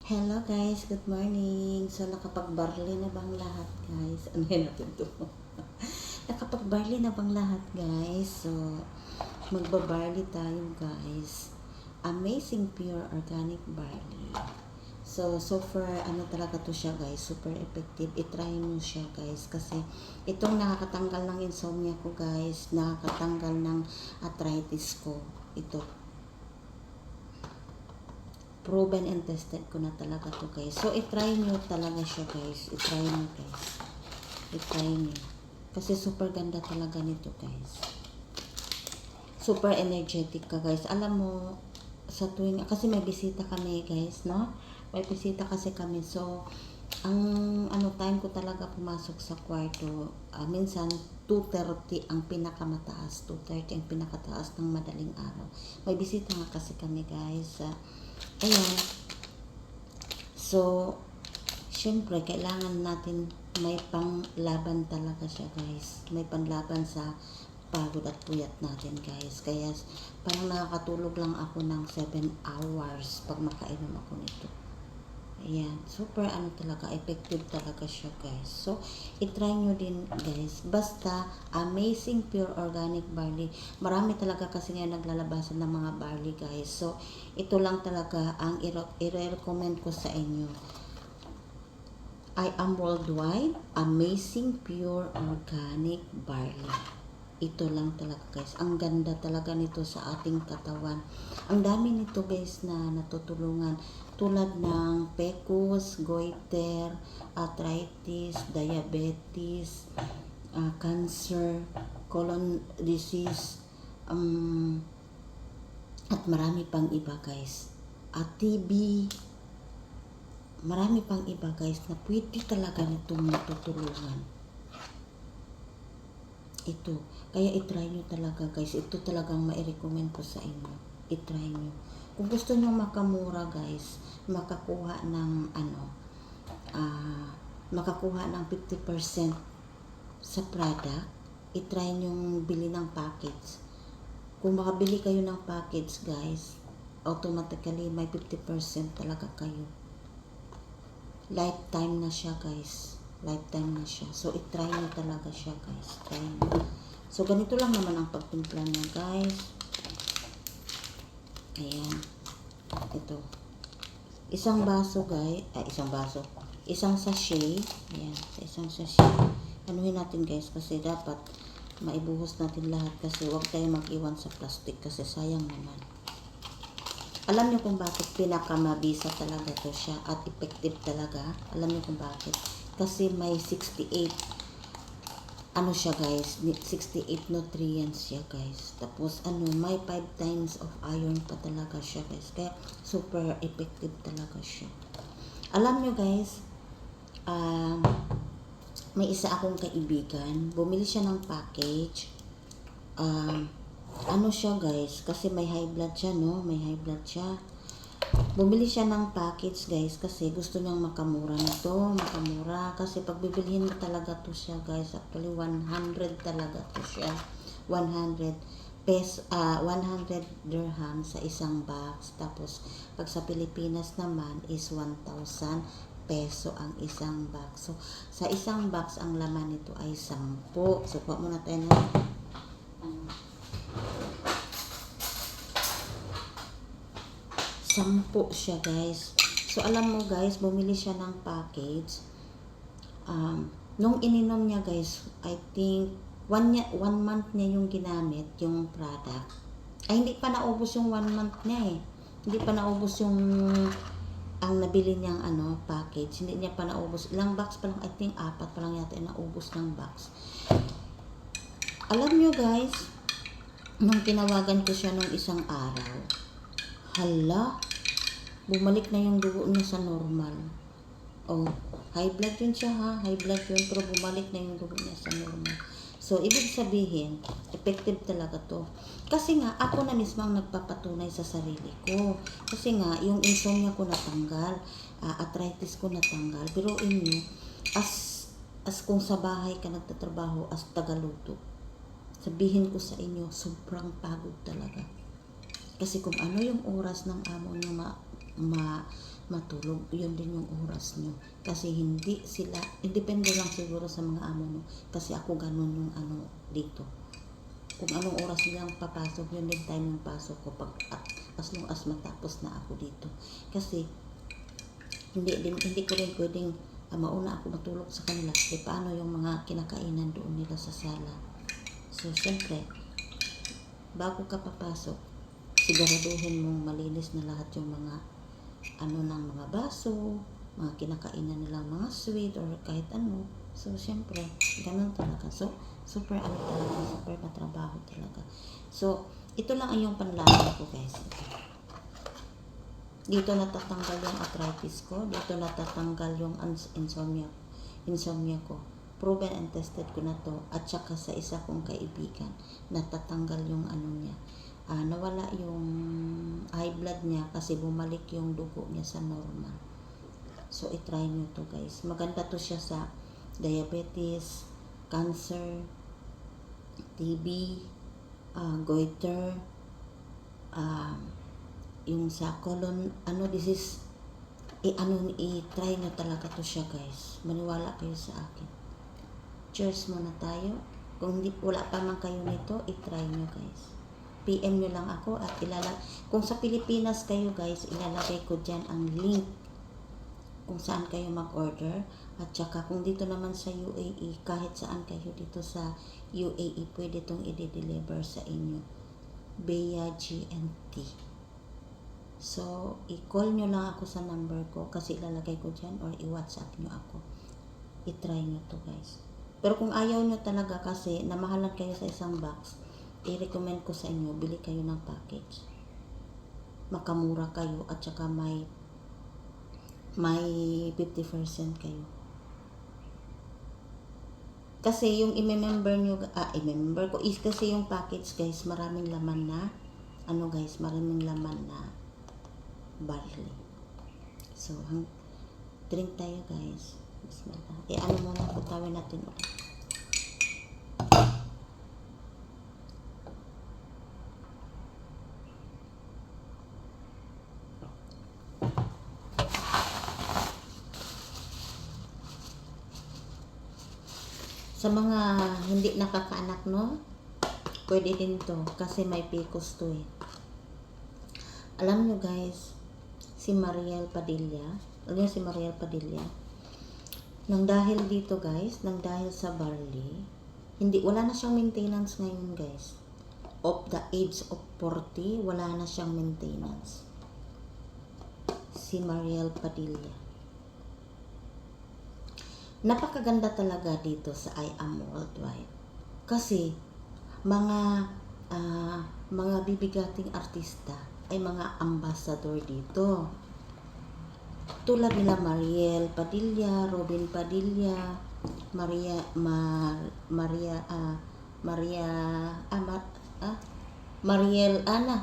Hello guys, good morning. So nakapag-barley na bang lahat guys? Ano yun natin to? Nakapag-barley na bang lahat guys? So magba-barley tayo guys. Amazing pure organic barley. So far ano talaga to siya guys, super effective. I-try nyo siya guys kasi itong nakakatanggal ng insomnia ko guys, nakakatanggal ng arthritis ko. Ito proven and tested ko na talaga to guys. So, i-try nyo talaga siya guys. I-try nyo guys. I-try nyo. Kasi super ganda talaga nito guys. Super energetic ka guys. Alam mo, sa tuwing, kasi may bisita kami guys, no? May bisita kasi kami. So, ang time ko talaga pumasok sa kwarto, minsan 2:30 ang pinakamataas, 2:30 ang pinakataas ng madaling araw. May bisita nga kasi kami guys. Ayan. So, syempre, kailangan natin may panglaban talaga siya, guys. May panlaban sa pagod at puyat natin, guys. Kaya, parang nakakatulog lang ako ng 7 hours pag makainom ako nito. Ayan. Super, talaga, effective talaga siya, guys. So, itry nyo din, guys. Basta, amazing pure organic barley. Marami talaga kasi ngayon naglalabasan ng mga barley, guys. So, ito lang talaga ang i-recommend ko sa inyo. I am worldwide, amazing pure organic barley. Ito lang talaga guys. Ang ganda talaga nito sa ating katawan. Ang dami nito guys na natutulungan. Tulad ng PCOS, goiter, arthritis, diabetes, cancer, colon disease, at marami pang iba guys. At TB, marami pang iba guys na pwede talaga nitong natutulungan. Ito. Kaya itry nyo talaga guys. Ito talagang mai-recommend ko sa inyo. Itry nyo. Kung gusto nyo makamura guys, makakuha ng makakuha ng 50% sa product, itry nyo bili ng package. Kung makabili kayo ng package guys, automatically may 50% talaga kayo. Lifetime na siya guys. Lifetime na siya. So, itry nyo talaga siya guys. Try nyo. So, ganito lang naman ang pagtimpla niya guys. Ayan. Ito. Isang baso guys. Isang baso. Isang sachet. Ayan. Isang sachet. Anuhin natin guys kasi dapat maibuhos natin lahat kasi huwag tayo mag-iwan sa plastic kasi sayang naman. Alam niyo kung bakit pinakamabisa talaga to siya at effective talaga? Alam niyo kung bakit? Kasi may 68 siya guys, 68 nutrients siya guys. Tapos may 5 times of iron pa talaga siya guys. Kaya super effective talaga siya. Alam nyo guys, may isa akong kaibigan, bumili siya ng package. Siya guys, kasi may high blood siya, no? May high blood siya. Bumili siya ng package guys kasi gusto niyang makamura nito, makamura kasi pag bibilhin mo talaga to siya guys, actually 100 talaga to siya. 100 dirham sa isang box. Tapos pag sa Pilipinas naman is 1,000 peso ang isang box. So sa isang box ang laman nito ay 10. So kuha muna tayo ng 10 siya guys. So alam mo guys, bumili siya ng package. Nung ininom niya guys, I think 1 month niya yung ginamit, yung product. Ay hindi pa naubos yung 1 month niya eh. Hindi pa naubos yung ang nabili niyang package. Hindi niya pa naubos. Ilang box pa lang, I think 4 pa lang yata naubos ng box. Alam niyo guys, nung tinawagan ko siya nung isang araw, hala, bumalik na yung dugo niya sa normal. Oh, high blood yun siya ha. High blood yun, pero bumalik na yung dugo niya sa normal. So, ibig sabihin, effective talaga to. Kasi nga, ako na mismo ang nagpapatunay sa sarili ko. Kasi nga, yung insomnia ko natanggal, arthritis ko natanggal. Pero inyo, as kung sa bahay ka nagtatrabaho, as tagaluto, sabihin ko sa inyo, sobrang pagod talaga. Kasi kung ano yung oras ng amo nyo matulog. Yun din yung oras nyo. Kasi hindi sila, depende lang siguro sa mga amo no. Kasi ako ganun yung ano dito. Kung anong oras nilang papasok, yun din time yung pasok ko. Pag, as long as matapos na ako dito. Kasi, hindi ko rin pwedeng mauna ako matulog sa kanila. Paano yung mga kinakainan doon nila sa sala. So, syempre, bago ka papasok, siguraduhin mong malinis na lahat yung mga ng mga baso, mga kinakainan nilang mga sweet or kahit ano. So, syempre, ganun talaga. So, super matrabaho talaga. So, ito lang ang yung panlaban ko, guys. Dito natatanggal yung arthritis ko. Dito natatanggal yung insomnia ko. Proven and tested ko na to. At saka sa isa kong kaibigan, natatanggal yung niya. Nawala yung high blood niya kasi bumalik yung dugo niya sa normal. So, itry nyo to, guys. Maganda to siya sa diabetes, cancer, TB, goiter, yung sa colon, disease, i-try nyo talaga to siya, guys. Maniwala kayo sa akin. Cheers muna tayo. Kung wala pa man kayo nito, i-try nyo, guys. PM nyo lang ako at kung sa Pilipinas kayo, guys, ilalagay ko dyan ang link kung saan kayo mag-order. At saka kung dito naman sa UAE, kahit saan kayo dito sa UAE, pwede itong i-deliver sa inyo. Bea GNT. So, i-call nyo lang ako sa number ko kasi ilalagay ko dyan or i-WhatsApp nyo ako. I-try nyo to, guys. Pero kung ayaw nyo talaga kasi namahalan kayo sa isang box, i-recommend ko sa inyo, bili kayo ng package. Makamura kayo at saka may 50% kayo. Kasi yung i-member nyo, i-member ko is kasi yung package, guys, maraming laman na, maraming laman na barley. So, drink tayo, guys. Bismillah. Muna, putawin natin ulit. Sa mga hindi nakakaanak, no? Pwede din to kasi may PCOS to eh. Alam nyo, guys, si Mariel Padilla, nang dahil dito, guys, nang dahil sa barley, wala na siyang maintenance ngayon, guys. Of the age of 40, wala na siyang maintenance. Si Mariel Padilla. Napakaganda talaga dito sa I Am Worldwide. Kasi, mga bibigating artista ay mga ambassador dito. Tulad nila Mariel Padilla, Robin Padilla, Mariel Ana,